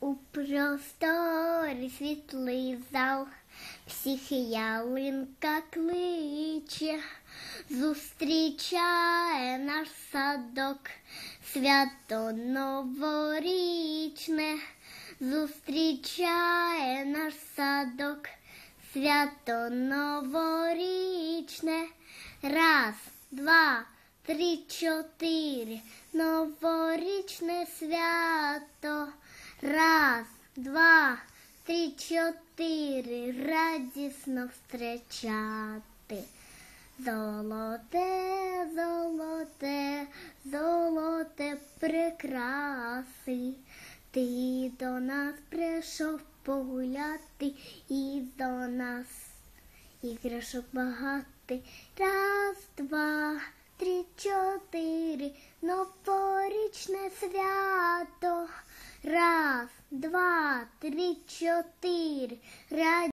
У просторі світлий зал, всіх ялинка кличе, зустрічає наш садок, свято новорічне, зустрічає наш садок, свято новорічне. Раз, два, три, чотири, новорічне свято. Раз, два, три, чотири, радісно встречати. Золоте, золоте, золоте прикраси, ти до нас прийшов погуляти, і до нас іграшок багато. Раз, два, три, чотири, новорічне свято. Раз, два, три, чотири,